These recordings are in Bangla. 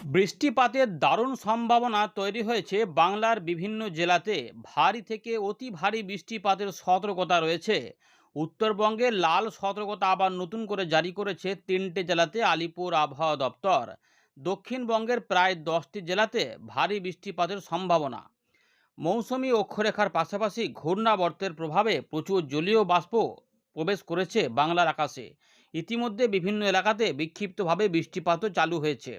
বৃষ্টিপাতের দারুণ সম্ভাবনা তৈরি হয়েছে বাংলার বিভিন্ন জেলাতে। ভারী থেকে অতি ভারী বৃষ্টিপাতের সতর্কতা রয়েছে। উত্তরবঙ্গে লাল সতর্কতা আবার নতুন করে জারি করেছে 3টে জেলাতে আলিপুর আবহাওয়া দপ্তর। দক্ষিণবঙ্গের প্রায় 10টি জেলাতে ভারী বৃষ্টিপাতের সম্ভাবনা। মৌসুমি অক্ষরেখার পাশাপাশি ঘূর্ণাবর্তের প্রভাবে প্রচুর জলীয় বাষ্প প্রবেশ করেছে বাংলার আকাশে। ইতিমধ্যে বিভিন্ন এলাকাতে বিক্ষিপ্তভাবে বৃষ্টিপাতও চালু হয়েছে।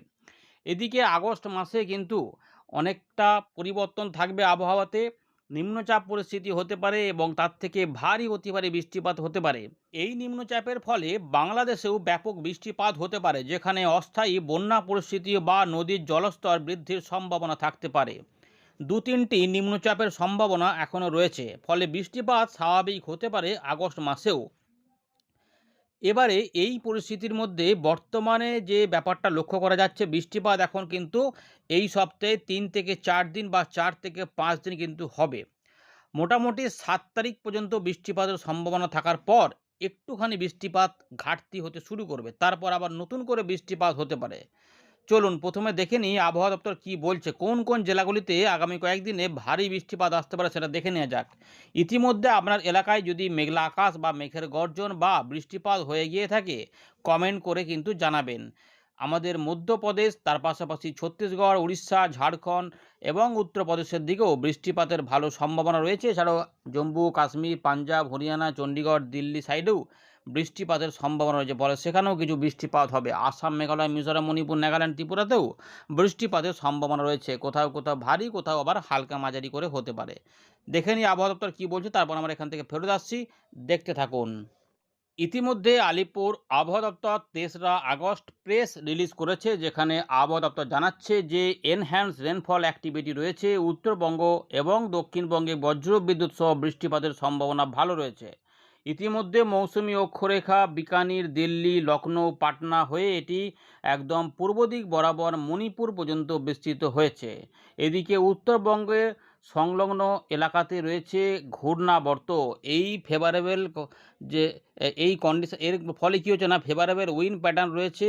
এদিকে আগস্ট মাসে কিন্তু অনেকটা পরিবর্তন থাকবে আবহাওয়াতে। নিম্নচাপ পরিস্থিতি হতে পারে এবং তার থেকে ভারী অতি ভারী বৃষ্টিপাত হতে পারে। এই নিম্নচাপের ফলে বাংলাদেশেও ব্যাপক বৃষ্টিপাত হতে পারে, যেখানে অস্থায়ী বন্যা পরিস্থিতি বা নদীর জলস্তর বৃদ্ধির সম্ভাবনা থাকতে পারে। 2-3টি নিম্নচাপের সম্ভাবনা এখনও রয়েছে, ফলে বৃষ্টিপাত স্বাভাবিক হতে পারে আগস্ট মাসেও। এবারে এই পরিস্থিতির মধ্যে বর্তমানে যে ব্যাপারটা লক্ষ্য করা যাচ্ছে, বৃষ্টিপাত এখন কিন্তু এই সপ্তাহে 3 থেকে 4 দিন বা 4 থেকে 5 দিন কিন্তু হবে। মোটামুটি 7 তারিখ পর্যন্ত বৃষ্টিপাতের সম্ভাবনা থাকার পর একটুখানি বৃষ্টিপাত ঘাটতি হতে শুরু করবে, তারপর আবার নতুন করে বৃষ্টিপাত হতে পারে। চলুন প্রথমে দেখে নিই আবহাওয়া দপ্তর কী বলছে, কোন কোন জেলাগুলিতে আগামী কয়েকদিনে ভারী বৃষ্টিপাত আসতে পারে সেটা দেখে নেওয়া যাক। ইতিমধ্যে আপনার এলাকায় যদি মেঘলা আকাশ বা মেঘের গর্জন বা বৃষ্টিপাত হয়ে গিয়ে থাকে, কমেন্ট করে কিন্তু জানাবেন। আমাদের মধ্যপ্রদেশ, তার পাশাপাশি ছত্তিশগড়, উড়িষ্যা, ঝাড়খণ্ড এবং উত্তরপ্রদেশের দিকেও বৃষ্টিপাতের ভালো সম্ভাবনা রয়েছে। এছাড়াও জম্মু কাশ্মীর, পাঞ্জাব, হরিয়ানা, চণ্ডীগড়, দিল্লি সাইডেও বৃষ্টিপাতের সম্ভাবনা রয়েছে, ফলে সেখানেও কিছু বৃষ্টিপাত হবে। আসাম, মেঘালয়, মিজোরাম, মণিপুর, নাগাল্যান্ড, ত্রিপুরাতেও বৃষ্টিপাতের সম্ভাবনা রয়েছে। কোথাও কোথাও ভারী, কোথাও আবার হালকা মাঝারি করে হতে পারে। দেখে নিই আবহাওয়া দপ্তর কী বলছে, তারপর আমরা এখান থেকে ফেরত আসছি। দেখতে থাকুন। ইতিমধ্যে আলিপুর আবহাওয়া দপ্তর 3রা আগস্ট প্রেস রিলিজ করেছে, যেখানে আবহাওয়া দপ্তর জানাচ্ছে যে এনহ্যান্স রেনফল অ্যাক্টিভিটি রয়েছে। উত্তরবঙ্গ এবং দক্ষিণবঙ্গে বজ্রবিদ্যুৎ সহ বৃষ্টিপাতের সম্ভাবনা ভালো রয়েছে। ইতিমধ্যে মৌসুমি অক্ষরেখা বিকানির, দিল্লি, লখনৌ, পাটনা হয়ে এটি একদম পূর্ব দিক বরাবর মণিপুর পর্যন্ত বিস্তৃত হয়েছে। এদিকে উত্তরবঙ্গে সংলগ্ন এলাকাতে রয়েছে ঘূর্ণাবর্ত। এই ফেভারেবল যে এই কন্ডিশন, এর ফলে কী হচ্ছে না, ফেভারেবল উইন্ড প্যাটার্ন রয়েছে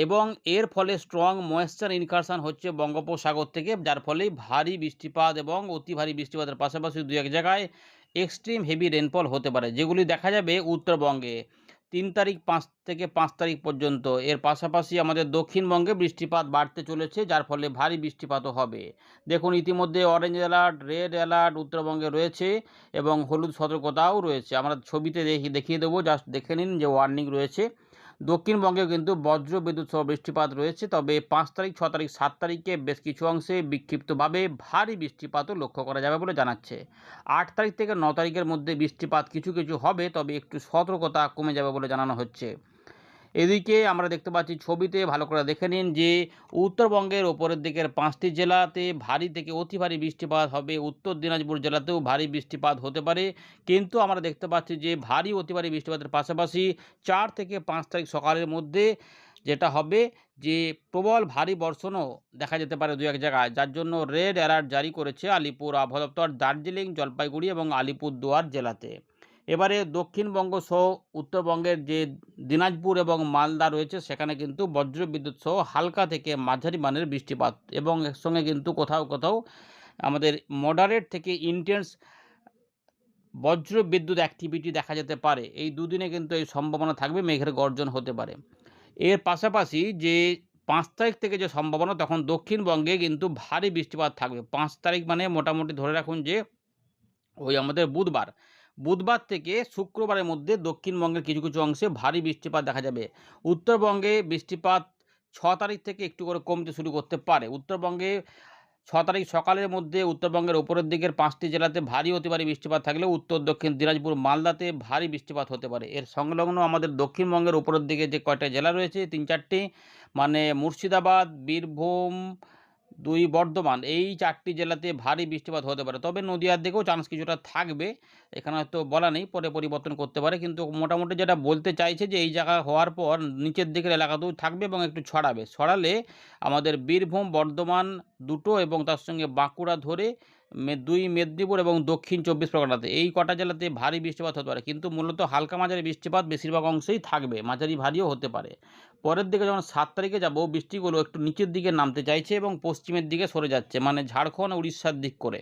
এবং এর ফলে স্ট্রং ময়েশ্চার ইনকারশন হচ্ছে বঙ্গোপসাগর থেকে, যার ফলে ভারী বৃষ্টিপাত এবং অতি ভারী বৃষ্টিপাতের পাশাপাশি দু এক জায়গায় এক্সট্রিম হেভি রেনফল হতে পারে, যেগুলি দেখা যাবে উত্তরবঙ্গে 3 তারিখ 5 থেকে 5 তারিখ পর্যন্ত। এর পাশাপাশি আমাদের দক্ষিণবঙ্গে বৃষ্টিপাত বাড়তে চলেছে, যার ফলে ভারী বৃষ্টিপাতও হবে। দেখুন ইতিমধ্যে অরেঞ্জ অ্যালার্ট, রেড অ্যালার্ট উত্তরবঙ্গে রয়েছে এবং হলুদ সতর্কতাও রয়েছে। আমরা ছবিতে দেখিয়ে দেবো, জাস্ট দেখে নিন যে ওয়ার্নিং রয়েছে। দক্ষিণবঙ্গে কিন্তু বজ্র বিদ্যুৎ সহ বৃষ্টিপাত রয়েছে, তবে 5 তারিখ, 6 তারিখ, 7 তারিখে বেশ কিছু অংশে বিক্ষিপ্তভাবে ভারী বৃষ্টিপাতও লক্ষ্য করা যাবে বলে জানাচ্ছে। 8 তারিখ থেকে 9 তারিখের মধ্যে বৃষ্টিপাত কিছু কিছু হবে, তবে একটু সতর্কতা কমে যাবে বলে জানানো হচ্ছে। এদিকে আমরা দেখতে পাচ্ছি ছবিতে, ভালো করে দেখে নিন যে উত্তরবঙ্গের ওপরের দিকের 5টি জেলাতে ভারী থেকে অতি ভারী বৃষ্টিপাত হবে। উত্তর দিনাজপুর জেলাতেও ভারী বৃষ্টিপাত হতে পারে, কিন্তু আমরা দেখতে পাচ্ছি যে ভারী অতি ভারী বৃষ্টিপাতের পাশাপাশি 4 থেকে 5 তারিখ সকালের মধ্যে যেটা হবে যে প্রবল ভারী বর্ষণও দেখা যেতে পারে দু এক জায়গায়, যার জন্য রেড অ্যালার্ট জারি করেছে আলিপুর আবহাওয়া দপ্তর দার্জিলিং, জলপাইগুড়ি এবং আলিপুরদুয়ার জেলাতে। এবারে দক্ষিণবঙ্গ সহ উত্তরবঙ্গের যে দিনাজপুর এবং মালদা রয়েছে, সেখানে কিন্তু বজ্রবিদ্যুৎ সহ হালকা থেকে মাঝারি মানের বৃষ্টিপাত এবং এর সঙ্গে কিন্তু কোথাও কোথাও আমাদের মডারেট থেকে ইন্টেন্স বজ্রবিদ্যুৎ অ্যাক্টিভিটি দেখা যেতে পারে। এই দুদিনে কিন্তু এই সম্ভাবনা থাকবে, মেঘের গর্জন হতে পারে। এর পাশাপাশি যে 5 তারিখ থেকে যে সম্ভাবনা, তখন দক্ষিণবঙ্গে কিন্তু ভারী বৃষ্টিপাত থাকবে। 5 তারিখ মানে মোটামুটি ধরে রাখুন যে ওই আমাদের বুধবার থেকে শুক্রবারের মধ্যে দক্ষিণবঙ্গের কিছু কিছু অংশে ভারী বৃষ্টিপাত দেখা যাবে। উত্তরবঙ্গে বৃষ্টিপাত 6 তারিখ থেকে একটু করে কমতে শুরু করতে পারে। উত্তরবঙ্গে 6 তারিখ সকালের মধ্যে উত্তরবঙ্গের উপরের দিকের 5টি জেলাতে ভারী অতি ভারী বৃষ্টিপাত থাকলেও উত্তর দক্ষিণ দিনাজপুর, মালদাতে ভারী বৃষ্টিপাত হতে পারে। এর সংলগ্ন আমাদের দক্ষিণবঙ্গের উপরের দিকে যে কয়টা জেলা রয়েছে 3-4টি, মানে মুর্শিদাবাদ, বীরভূম, 2 বর্ধমান, এই 4টি জেলাতে ভারী বৃষ্টিপাত হতে পারে। তবে নদীয়ার দিকেও চান্স কিছুটা থাকবে, এখানে হয়তো বলা নেই, পরে পরিবর্তন করতে পারে। কিন্তু মোটামুটি যেটা বলতে চাইছে যে এই জায়গা হওয়ার পর নিচের দিকের এলাকাতেও থাকবে এবং একটু ছড়ালে আমাদের বীরভূম, বর্ধমান দুটো এবং তার সঙ্গে বাঁকুড়া ধরে দুই মেদিনীপুর এবং দক্ষিণ 24 পরগনাতে এই কটা জেলাতে ভারী বৃষ্টিপাত হতে পারে, কিন্তু মূলত হালকা মাঝারি বৃষ্টিপাত বেশিরভাগ অংশেই থাকবে, মাঝারি ভারীও হতে পারে। পরের দিকে যখন 7 তারিখে যাব, বৃষ্টিগুলো একটু নিচের দিকে নামতে চাইছে এবং পশ্চিমের দিকে সরে যাচ্ছে, মানে ঝাড়খণ্ড উড়িষ্যার দিক করে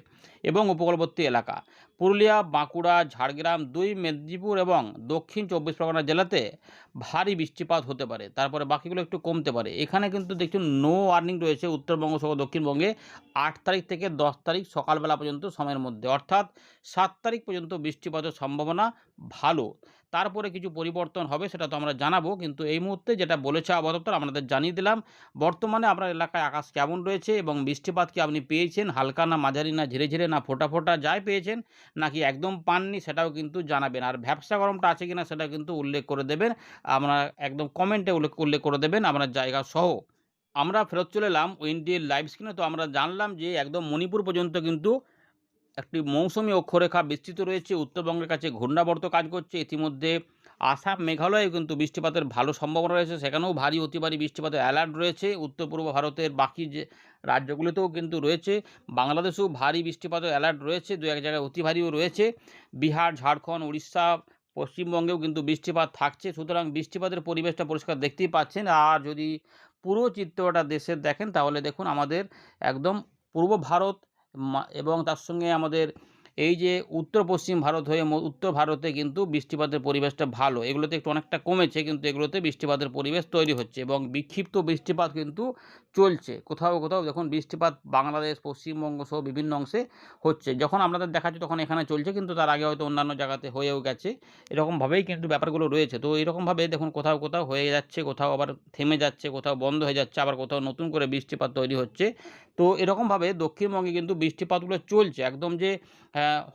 এবং উপকূলবর্তী এলাকা পুরুলিয়া, বাঁকুড়া, ঝাড়গ্রাম, দুই মেদিনীপুর এবং দক্ষিণ 24 পরগনা জেলাতে ভারী বৃষ্টিপাত হতে পারে। তারপরে বাকিগুলো একটু কমতে পারে। এখানে কিন্তু দেখুন নো ওয়ার্নিং রয়েছে উত্তরবঙ্গ সহ দক্ষিণবঙ্গে 8 তারিখ থেকে 10 তারিখ সকালবেলা পর্যন্ত সময়ের মধ্যে, অর্থাৎ 7 তারিখ পর্যন্ত বৃষ্টিপাতের সম্ভাবনা ভালো। তারপরে কিছু পরিবর্তন হবে, সেটা তো আমরা জানাবো, কিন্তু এই মুহূর্তে যেটা বলেছে আবহাওয়া দপ্তর আপনাদের জানিয়ে দিলাম। বর্তমানে আপনার এলাকায় আকাশ কেমন রয়েছে এবং বৃষ্টিপাত কি আপনি পেয়েছেন, হালকা না মাঝারি না ঝিরে ঝিরে না ফোঁটা ফোঁটা যাই পেয়েছেন, নাকি একদম পাননি, সেটাও কিন্তু জানাবেন। আর ভ্যাপসা গরমটা আছে কিনা সেটা কিন্তু উল্লেখ করে দেবেন, আমরা একদম কমেন্টে উল্লেখ করে দেবেন আপনার জায়গা সহ। আমরা ফেরত চলে এলাম উইন্ডির লাইভ স্ক্রিনে। তো আমরা জানলাম যে একদম মণিপুর পর্যন্ত কিন্তু একটি মৌসুমি অক্ষরেখা বিস্তৃত রয়েছে, উত্তরবঙ্গের কাছে ঘূর্ণাবর্ত কাজ করছে। ইতিমধ্যে আসাম, মেঘালয়ে কিন্তু বৃষ্টিপাতের ভালো সম্ভাবনা রয়েছে, সেখানেও ভারী অতি ভারী বৃষ্টিপাতের অ্যালার্ট রয়েছে। উত্তর পূর্ব ভারতের বাকি যে রাজ্যগুলিতেও কিন্তু রয়েছে, বাংলাদেশেও ভারী বৃষ্টিপাতের অ্যালার্ট রয়েছে, দু এক জায়গায় অতি ভারীও রয়েছে। বিহার, ঝাড়খণ্ড, উড়িষ্যা, পশ্চিমবঙ্গেও কিন্তু বৃষ্টিপাত থাকছে। সুতরাং বৃষ্টিপাতের পরিবেশটা পরিষ্কার দেখতেই পাচ্ছেন। আর যদি পুরো চিত্রটা দেশের দেখেন, তাহলে দেখুন আমাদের একদম পূর্ব ভারত এবং তার সঙ্গে আমাদের এই যে উত্তর পশ্চিম ভারত হয়ে উত্তর ভারতে কিন্তু বৃষ্টিপাতের পরিবেশটা ভালো। এগুলোতে একটু অনেকটা কমেছে, কিন্তু এগুলোতে বৃষ্টিপাতের পরিবেশ তৈরি হচ্ছে এবং বিক্ষিপ্ত বৃষ্টিপাত কিন্তু চলছে। কোথাও কোথাও দেখুন বৃষ্টিপাত বাংলাদেশ, পশ্চিমবঙ্গ সহ বিভিন্ন অংশে হচ্ছে। যখন আপনাদের দেখাচ্ছে তখন এখানে চলছে, কিন্তু তার আগে হয়তো অন্যান্য জায়গাতে হয়েও গেছে। এরকমভাবেই কিন্তু ব্যাপারগুলো রয়েছে। তো এরকমভাবে দেখুন কোথাও কোথাও হয়ে যাচ্ছে, কোথাও আবার থেমে যাচ্ছে, কোথাও বন্ধ হয়ে যাচ্ছে, আবার কোথাও নতুন করে বৃষ্টিপাত তৈরি হচ্ছে। তো এরকমভাবে দক্ষিণবঙ্গে কিন্তু বৃষ্টিপাতগুলো চলছে। একদম যে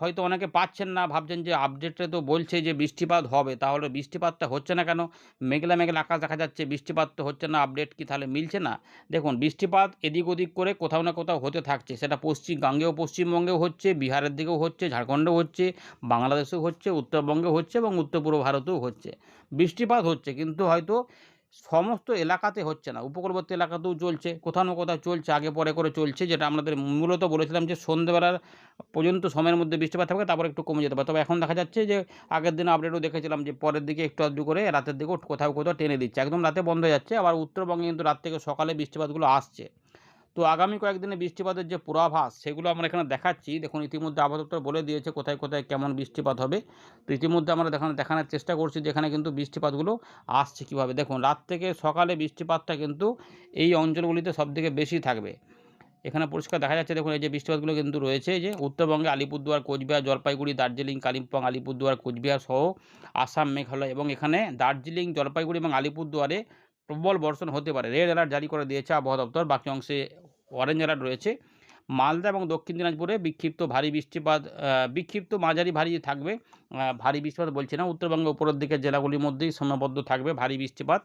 হয়তো অনেকে পাচ্ছেন না, ভাবছেন যে আপডেটে তো বলছে যে বৃষ্টিপাত হবে, তাহলে বৃষ্টিপাতটা হচ্ছে না কেন? মেঘলা মেঘলা আকাশ দেখা যাচ্ছে, বৃষ্টিপাত তো হচ্ছে না, আপডেট কি তাহলে মিলছে না? দেখুন বৃষ্টিপাত এদিক ওদিক করে কোথাও না কোথাও হতে থাকছে, সেটা পশ্চিমবঙ্গেও হচ্ছে, বিহারের দিকেও হচ্ছে, ঝাড়খণ্ডেও হচ্ছে, বাংলাদেশেও হচ্ছে, উত্তরবঙ্গেও হচ্ছে এবং উত্তর পূর্ব ভারতেও হচ্ছে। বৃষ্টিপাত হচ্ছে, কিন্তু হয়তো সমস্ত এলাকাতে হচ্ছে না, উপকূলবর্তী এলাকাতেও চলছে, কোথাও না কোথাও চলছে, আগে পরে করে চলছে। যেটা আমাদের মূলত বলেছিলাম যে সন্ধ্যেবেলার পর্যন্ত সময়ের মধ্যে বৃষ্টিপাত থাকবে, তারপরে একটু কমে যেতে পারে। তবে এখন দেখা যাচ্ছে যে আগের দিন আপডেটও দেখেছিলাম যে পরের দিকে একটু আধটু করে রাতের দিকেও কোথাও কোথাও টেনে দিচ্ছে, একদম রাতে বন্ধ হয়ে যাচ্ছে। আবার উত্তরবঙ্গে কিন্তু রাত থেকে সকালে বৃষ্টিপাতগুলো আসছে। তো আগামী কয়েকদিনে বৃষ্টিপাতের যে পূর্বাভাস, সেগুলো আমরা এখানে দেখাচ্ছি। দেখুন ইতিমধ্যে আবহাওয়া দপ্তর বলে দিয়েছে কোথায় কোথায় কেমন বৃষ্টিপাত হবে। তো ইতিমধ্যে আমরা দেখানোর চেষ্টা করছি যে এখানে কিন্তু বৃষ্টিপাতগুলো আসছে কীভাবে। দেখুন রাত থেকে সকালে বৃষ্টিপাতটা কিন্তু এই অঞ্চলগুলিতে সবথেকে বেশি থাকবে। এখানে পরিষ্কার দেখা যাচ্ছে, দেখুন এই যে বৃষ্টিপাতগুলো কিন্তু রয়েছে, যে উত্তরবঙ্গে আলিপুরদুয়ার, কোচবিহার, জলপাইগুড়ি, দার্জিলিং, কালিম্পং, আলিপুরদুয়ার, কোচবিহার সহ আসাম, মেঘালয় এবং এখানে দার্জিলিং, জলপাইগুড়ি এবং আলিপুরদুয়ারে প্রবল বর্ষণ হতে পারে। রেড অ্যালার্ট জারি করে দিয়েছে আবহাওয়া দপ্তর, বাকি অংশে অরেঞ্জ অ্যালার্ট রয়েছে। মালদা এবং দক্ষিণ দিনাজপুরে বিক্ষিপ্ত ভারী বৃষ্টিপাত, বিক্ষিপ্ত মাঝারি ভারী থাকবে। ভারী বৃষ্টিপাত বলছি না, উত্তরবঙ্গের উপরের দিকের জেলাগুলির মধ্যেই সীমাবদ্ধ থাকবে ভারী বৃষ্টিপাত।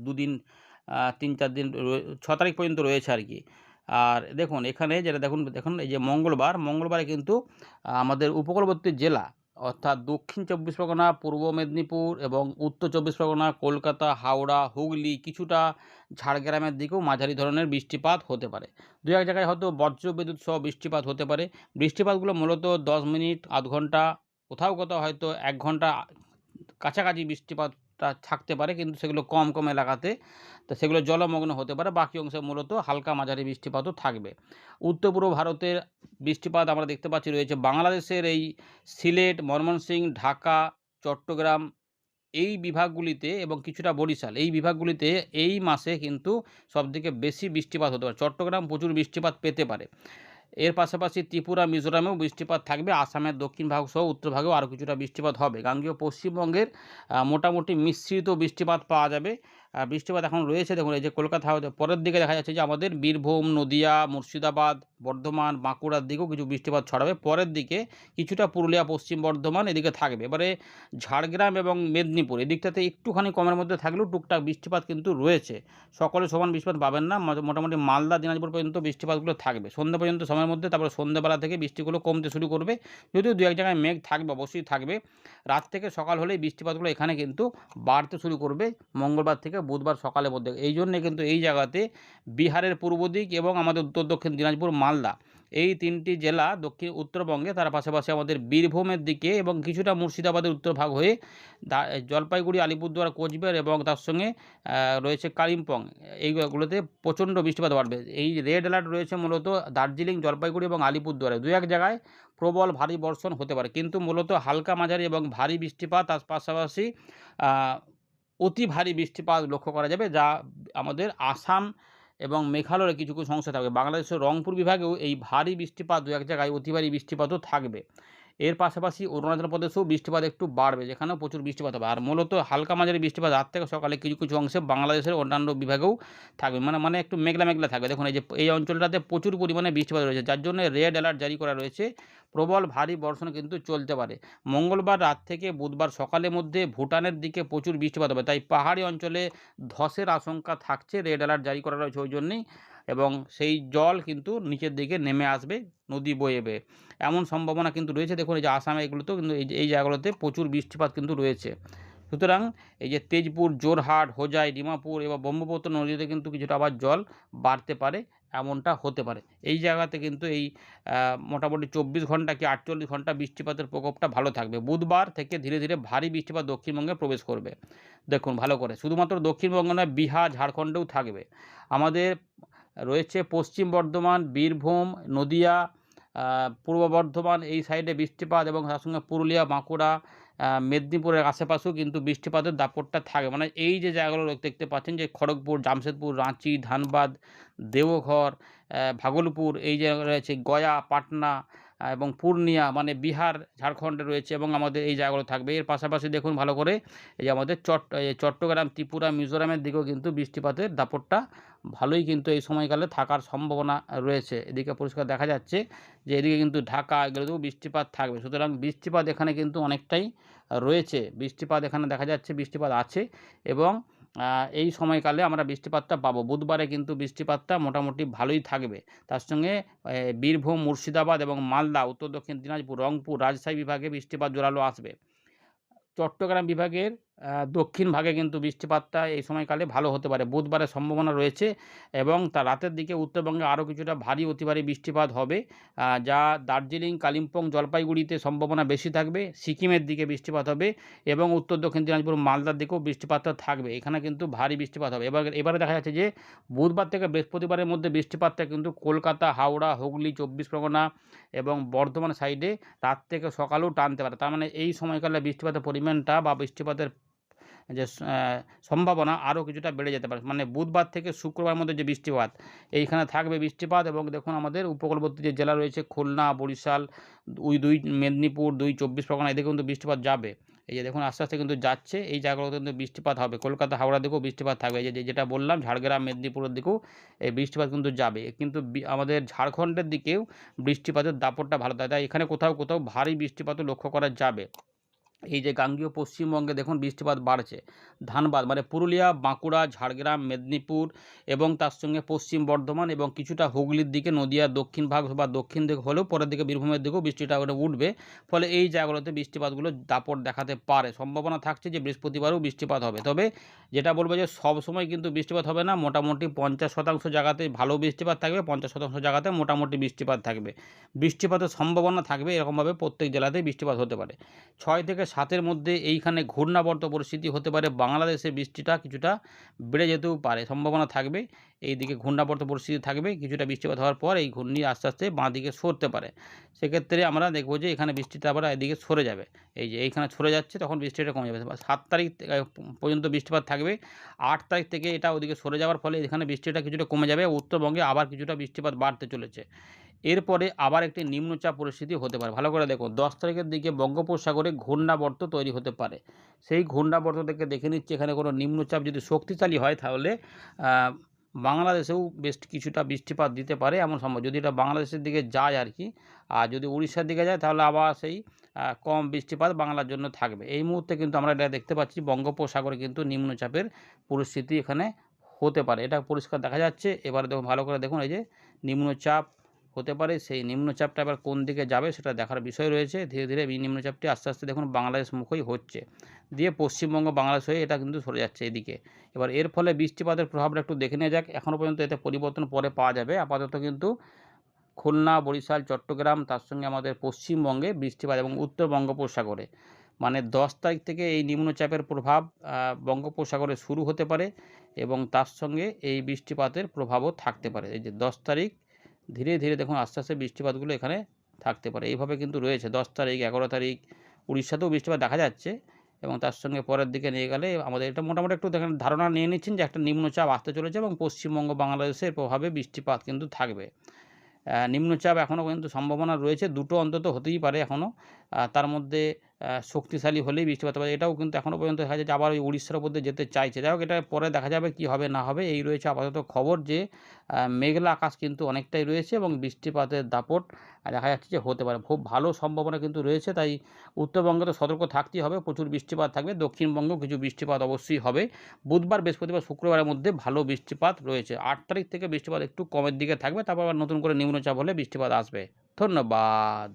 দুদিন 3-4 দিন 6 তারিখ পর্যন্ত রয়েছে আর কি। আর দেখুন এখানে যেটা দেখুন এই যে মঙ্গলবারে কিন্তু আমাদের উপকূলবর্তী জেলা, অর্থাৎ দক্ষিণ 24 পরগনা, পূর্ব মেদিনীপুর এবং উত্তর 24 পরগনা, কলকাতা, হাওড়া, হুগলি, কিছুটা ঝাড়গ্রামের দিকেও মাঝারি ধরনের বৃষ্টিপাত হতে পারে। দু এক জায়গায় হয়তো বজ্রবিদ্যুৎ সহ বৃষ্টিপাত হতে পারে। বৃষ্টিপাতগুলো মূলত 10 মিনিট, আধ ঘন্টা, কোথাও কোথাও হয়তো 1 ঘন্টা কাছাকাছি বৃষ্টিপাতটা থাকতে পারে, কিন্তু সেগুলো কম কম এলাকাতে, তো সেগুলো জলমগ্ন হতে পারে। বাকি অংশে মূলত হালকা মাঝারি বৃষ্টিপাতও থাকবে। উত্তর পূর্ব ভারতের বৃষ্টিপাত আমরা দেখতে পাচ্ছি রয়েছে বাংলাদেশের এই সিলেট, ময়মনসিংহ, ঢাকা, চট্টগ্রাম এই বিভাগগুলিতে এবং কিছুটা বরিশাল, এই বিভাগগুলিতে এই মাসে কিন্তু সবথেকে বেশি বৃষ্টিপাত হতে পারে। চট্টগ্রাম প্রচুর বৃষ্টিপাত পেতে পারে। এর পাশাপাশি ত্রিপুরা, মিজোরামেও বৃষ্টিপাত থাকবে। আসামের দক্ষিণ ভাগ সহ উত্তর ভাগেও আরও কিছুটা বৃষ্টিপাত হবে। গাঙ্গেয় পশ্চিমবঙ্গের মোটামুটি মিশ্রিত বৃষ্টিপাত পাওয়া যাবে। বৃষ্টিপাত এখন রয়েছে, দেখুন এই যে কলকাতা পরের দিকে দেখা যাচ্ছে যে আমাদের বীরভূম, নদিয়া, মুর্শিদাবাদ, বর্ধমান, বাঁকুড়ার দিকেও কিছু বৃষ্টিপাত ছড়াবে। পরের দিকে কিছুটা পুরুলিয়া, পশ্চিম বর্ধমান এদিকে থাকবে। এবারে ঝাড়গ্রাম এবং মেদিনীপুর এদিকটাতে একটুখানি কমের মধ্যে থাকলেও টুকটাক বৃষ্টিপাত কিন্তু রয়েছে। সকলে সমান বৃষ্টিপাত পাবেন না, মোটামুটি মালদা, দিনাজপুর পর্যন্ত বৃষ্টিপাতগুলো থাকবে সন্ধ্যা পর্যন্ত সময়ের মধ্যে। তারপরে সন্ধ্যাবেলা থেকে বৃষ্টিগুলো কমতে শুরু করবে, যদিও দু এক জায়গায় মেঘ থাকবে, অবশ্যই থাকবে। রাত থেকে সকাল হলেই বৃষ্টিপাতগুলো এখানে কিন্তু বাড়তে শুরু করবে মঙ্গলবার থেকে বুধবার সকালের মধ্যে। এই জন্যে কিন্তু এই জায়গাতে বিহারের পূর্ব দিক এবং আমাদের উত্তর দক্ষিণ দিনাজপুর, মালদা এই ৩টি জেলা উত্তরবঙ্গে, তার পাশাপাশি আমাদের বীরভূমের দিকে এবং কিছুটা মুর্শিদাবাদের উত্তর ভাগ হয়ে জলপাইগুড়ি, আলিপুরদুয়ার, কোচবিহার এবং তার সঙ্গে রয়েছে কালিম্পং, এইগুলোতে প্রচণ্ড বৃষ্টিপাত বাড়বে। এই রেড অ্যালার্ট রয়েছে মূলত দার্জিলিং, জলপাইগুড়ি এবং আলিপুরদুয়ারে ২-১ জায়গায় প্রবল ভারী বর্ষণ হতে পারে, কিন্তু মূলত হালকা মাঝারি এবং ভারী বৃষ্টিপাত, তার পাশাপাশি অতি ভারী বৃষ্টিপাত লক্ষ্য করা যাবে, যা আমাদের আসাম এবং মেঘালয়ের কিছু কিছু অংশে থাকবে। বাংলাদেশের রংপুর বিভাগেও এই ভারী বৃষ্টিপাত ২-১ জায়গায় অতি ভারী বৃষ্টিপাতও থাকবে। এর পাশাপাশি অরুণাচল প্রদেশেও বৃষ্টিপাত একটু বাড়বে, যেখানেও প্রচুর বৃষ্টিপাত হবে। আর মূলত হালকা মাঝারি বৃষ্টিপাত রাত থেকে সকালে কিছু কিছু অংশে বাংলাদেশের অন্যান্য বিভাগেও থাকবে, মানে একটু মেঘলা মেঘলা থাকবে। দেখুন এই যে এই অঞ্চলটাতে প্রচুর পরিমাণে বৃষ্টিপাত রয়েছে, যার জন্য রেড অ্যালার্ট জারি করা রয়েছে। প্রবল ভারী বর্ষণ কিন্তু চলতে পারে। মঙ্গলবার রাত থেকে বুধবার সকালের মধ্যে ভুটানের দিকে প্রচুর বৃষ্টিপাত হবে, তাই পাহাড়ি অঞ্চলে ধসের আশঙ্কা থাকছে। রেড অ্যালার্ট জারি করা রয়েছে ওই জন্যেই, এবং সেই জল কিন্তু নিচের দিকে নেমে আসবে নদী বয়ে বেয়ে, এমন সম্ভাবনা কিন্তু রয়েছে। দেখুন এই যে আসামে এগুলোতেও কিন্তু এই জায়গাগুলোতে প্রচুর বৃষ্টিপাত কিন্তু রয়েছে। সুতরাং এই যে তেজপুর, জোরহাট, হোজাই, ডিমাপুর এবং ব্রহ্মপুত্র নদীতে কিন্তু কিছুটা আবার জল বাড়তে পারে, এমনটা হতে পারে। এই জায়গাতে কিন্তু এই মোটামুটি ২৪ ঘন্টা কি ৪৮ ঘন্টা বৃষ্টিপাতের প্রকোপটা ভালো থাকবে। বুধবার থেকে ধীরে ধীরে ভারী বৃষ্টিপাত দক্ষিণবঙ্গে প্রবেশ করবে। দেখুন ভালো করে, শুধুমাত্র দক্ষিণবঙ্গ নয়, বিহার, ঝাড়খণ্ডেও থাকবে। আমাদের রয়েছে পশ্চিম বর্ধমান, বীরভূম, নদিয়া, পূর্ব বর্ধমান এই সাইডে বৃষ্টিপাত, এবং তার সঙ্গে পুরুলিয়া, বাঁকুড়া, মেদিনীপুরের আশেপাশেও কিন্তু বৃষ্টিপাতের দাপটটা থাকে। মানে এই যে জায়গাগুলো দেখতে পাচ্ছেন, যে খড়গপুর, জামশেদপুর, রাঁচি, ধানবাদ, দেওঘর, ভাগলপুর, এই জায়গায় রয়েছে গয়া, পাটনা এবং পূর্ণিয়া, মানে বিহার, ঝাড়খণ্ডে রয়েছে, এবং আমাদের এই জায়গাগুলো থাকবে। এর পাশাপাশি দেখুন ভালো করে, এই যে আমাদের চট্টগ্রাম, ত্রিপুরা, মিজোরামের দিকেও কিন্তু বৃষ্টিপাতের দাপটটা ভালোই কিন্তু এই সময়কালে থাকার সম্ভাবনা রয়েছে। এদিকে পরিষ্কার দেখা যাচ্ছে যে এদিকে কিন্তু ঢাকা, এগুলোতেও বৃষ্টিপাত থাকবে। সুতরাং বৃষ্টিপাত এখানে কিন্তু অনেকটাই রয়েছে, বৃষ্টিপাত এখানে দেখা যাচ্ছে, বৃষ্টিপাত আছে, এবং এই সময়কালে আমরা বৃষ্টিপাতটা পাবো। বুধবারে কিন্তু বৃষ্টিপাতটা মোটামুটি ভালোই থাকবে। তার সঙ্গে বীরভূম, মুর্শিদাবাদ এবং মালদা, উত্তর দক্ষিণ দিনাজপুর, রংপুর, রাজশাহী বিভাগে বৃষ্টিপাত জোরালো আসবে। চট্টগ্রাম বিভাগের দক্ষিণ ভাগে কিন্তু বৃষ্টিপাতটা এই সময়কালে ভালো হতে পারে, বুধবারের সম্ভাবনা রয়েছে, এবং তার রাতের দিকে উত্তরবঙ্গে আরও কিছুটা ভারী অতি ভারী বৃষ্টিপাত হবে, যা দার্জিলিং, কালিম্পং, জলপাইগুড়িতে সম্ভাবনা বেশি থাকবে। সিকিমের দিকে বৃষ্টিপাত হবে, এবং উত্তর দক্ষিণ দিনাজপুর, মালদার দিকেও বৃষ্টিপাতটা থাকবে, এখানে কিন্তু ভারী বৃষ্টিপাত হবে। এবারে দেখা যাচ্ছে যে বুধবার থেকে বৃহস্পতিবারের মধ্যে বৃষ্টিপাতটা কিন্তু কলকাতা, হাওড়া, হুগলি, ২৪ পরগনা এবং বর্ধমান সাইডে রাত থেকে সকালেও টানতে পারে। তার মানে এই সময়কালে বৃষ্টিপাতের পরিমাণটা বা বৃষ্টিপাতের যে সম্ভাবনা আরও কিছুটা বেড়ে যেতে পারে। মানে বুধবার থেকে শুক্রবার মধ্যে যে বৃষ্টিপাত, এইখানে থাকবে বৃষ্টিপাত, এবং দেখুন আমাদের উপকূলবর্তী যে জেলা রয়েছে, খুলনা, বরিশাল, ২ মেদিনীপুর, ২ ২৪ পরগনা, এদিকে কিন্তু বৃষ্টিপাত যাবে। এই যে দেখুন আস্তে আস্তে কিন্তু যাচ্ছে, এই জায়গাগুলোতে কিন্তু বৃষ্টিপাত হবে। কলকাতা, হাওড়ার দিকেও বৃষ্টিপাত থাকবে। এই যে যেটা বললাম, ঝাড়গ্রাম, মেদিনীপুরের দিকেও এই বৃষ্টিপাত কিন্তু যাবে, কিন্তু আমাদের ঝাড়খণ্ডের দিকেও বৃষ্টিপাতের দাপটটা ভালো থাকে, তাই এখানে কোথাও কোথাও ভারী বৃষ্টিপাতও লক্ষ্য করা যাবে। এই যে গাঙ্গেয় পশ্চিমবঙ্গে দেখুন বৃষ্টিপাত বাড়ছে। ধানবাদ, মানে পুরুলিয়া, বাঁকুড়া, ঝাড়গ্রাম, মেদিনীপুর এবং তার সঙ্গে পশ্চিম বর্ধমান এবং কিছুটা হুগলির দিকে, নদিয়ার দক্ষিণ ভাগ বা দক্ষিণ দিক হলেও পরের দিকে বীরভূমের দিকেও বৃষ্টিটা উঠবে। ফলে এই জায়গাগুলোতে বৃষ্টিপাতগুলো দাপট দেখাতে পারে। সম্ভাবনা থাকছে যে বৃহস্পতিবারেও বৃষ্টিপাত হবে। তবে যেটা বলবো যে সব সময় কিন্তু বৃষ্টিপাত হবে না, মোটামুটি ৫০% জায়গাতে ভালো বৃষ্টিপাত থাকবে, ৫০% জায়গাতে মোটামুটি বৃষ্টিপাত থাকবে। বৃষ্টিপাতের সম্ভাবনা থাকবে, এরকমভাবে প্রত্যেক জেলাতেই বৃষ্টিপাত হতে পারে। ৬ থেকে ৭-এর মধ্যে এইখানে ঘূর্ণাবর্ত পরিস্থিতি হতে পারে, বাংলাদেশে বৃষ্টিটা কিছুটা বেড়ে যেতেও পারে, সম্ভাবনা থাকবে। এইদিকে ঘূর্ণাবর্ত পরিস্থিতি থাকবে, কিছুটা বৃষ্টিপাত হওয়ার পর এই ঘূর্ণি আস্তে আস্তে বাঁ দিকে সরতে পারে। সেক্ষেত্রে আমরা দেখব যে এখানে বৃষ্টিটা আবার এদিকে সরে যাবে। এই যে এইখানে সরে যাচ্ছে, তখন বৃষ্টিটা কমে যাবে। ৭ তারিখ পর্যন্ত বৃষ্টিপাত থাকবে। ৮ তারিখ থেকে এটা ওদিকে সরে যাওয়ার ফলে এখানে বৃষ্টিটা কিছুটা কমে যাবে। উত্তরবঙ্গে আবার কিছুটা বৃষ্টিপাত বাড়তে চলেছে। এরপরে আবার একটি নিম্নচাপ পরিস্থিতি হতে পারে। ভালো করে দেখুন, ১০ তারিখের দিকে বঙ্গোপসাগরে ঘূর্ণাবর্ত তৈরি হতে পারে। সেই ঘূর্ণাবর্ত থেকে দেখে নিচ্ছি, এখানে কোনো নিম্নচাপ যদি শক্তিশালী হয় তাহলে বাংলাদেশেও বেশ কিছুটা বৃষ্টিপাত দিতে পারে এমন সম্ভব, যদি এটা বাংলাদেশের দিকে যায় আর কি। আর যদি উড়িষ্যার দিকে যায় তাহলে আবার সেই কম বৃষ্টিপাত বাংলার জন্য থাকবে। এই মুহূর্তে কিন্তু আমরা এটা দেখতে পাচ্ছি, বঙ্গোপসাগরে কিন্তু নিম্নচাপের পরিস্থিতি এখানে হতে পারে, এটা পরিষ্কার দেখা যাচ্ছে। এবারে দেখুন ভালো করে দেখুন, এই যে নিম্নচাপ হতে পারে, সেই নিম্নচাপটা এবার কোন দিকে যাবে সেটা দেখার বিষয় রয়েছে। ধীরে ধীরে এই নিম্নচাপটি আস্তে আস্তে দেখুন বাংলাদেশ মুখই হচ্ছে, দিয়ে পশ্চিমবঙ্গ, বাংলাদেশ হয়ে এটা কিন্তু সরে যাচ্ছে এদিকে। এবার এর ফলে বৃষ্টিপাতের প্রভাবটা একটু দেখে নেওয়া যাক। এখনও পর্যন্ত এতে পরিবর্তন পরে পাওয়া যাবে, আপাতত কিন্তু খুলনা, বরিশাল, চট্টগ্রাম, তার সঙ্গে আমাদের পশ্চিমবঙ্গে বৃষ্টিপাত এবং উত্তর বঙ্গোপসাগরে মানে 10 তারিখ থেকে এই নিম্নচাপের প্রভাব বঙ্গোপসাগরে শুরু হতে পারে এবং তার সঙ্গে এই বৃষ্টিপাতের প্রভাবও থাকতে পারে। এই যে 10 তারিখ ধীরে ধীরে দেখুন আস্তে আস্তে বৃষ্টিপাতগুলো এখানে থাকতে পারে। এইভাবে কিন্তু রয়েছে 10 তারিখ, 11 তারিখ উড়িষ্যাতেও বৃষ্টিপাত দেখা যাচ্ছে এবং তার সঙ্গে পরের দিকে নিয়ে গেলে আমাদের এটা মোটামুটি একটু দেখেন ধারণা নিয়ে নিচ্ছেন যে একটা নিম্নচাপ আসতে চলেছে এবং পশ্চিমবঙ্গ, বাংলাদেশের প্রভাবে বৃষ্টিপাত কিন্তু থাকবে। নিম্নচাপ এখনও কিন্তু সম্ভাবনা রয়েছে, দুটো অন্তত হতেই পারে এখনও। তার মধ্যে শক্তিশালী হলেই বৃষ্টিপাত হবে। এটাও কিন্তু এখনও পর্যন্ত দেখা যাচ্ছে আবার ওই উড়িষ্যার উপর দিয়ে যেতে চাইছে। যাই হোক, এটা পরে দেখা যাবে কী হবে না হবে। এই রয়েছে আপাতত খবর যে মেঘলা আকাশ কিন্তু অনেকটাই রয়েছে এবং বৃষ্টিপাতের দাপট দেখা যাচ্ছে যে হতে পারে। খুব ভালো সম্ভাবনা কিন্তু রয়েছে, তাই উত্তরবঙ্গে তো সতর্ক থাকতেই হবে, প্রচুর বৃষ্টিপাত থাকবে। দক্ষিণবঙ্গেও কিছু বৃষ্টিপাত অবশ্যই হবে। বুধবার, বৃহস্পতিবার, শুক্রবারের মধ্যে ভালো বৃষ্টিপাত রয়েছে। 8 তারিখ থেকে বৃষ্টিপাত একটু কমের দিকে থাকবে, তারপর আবার নতুন করে নিম্নচাপ হলে বৃষ্টিপাত আসবে। ধন্যবাদ।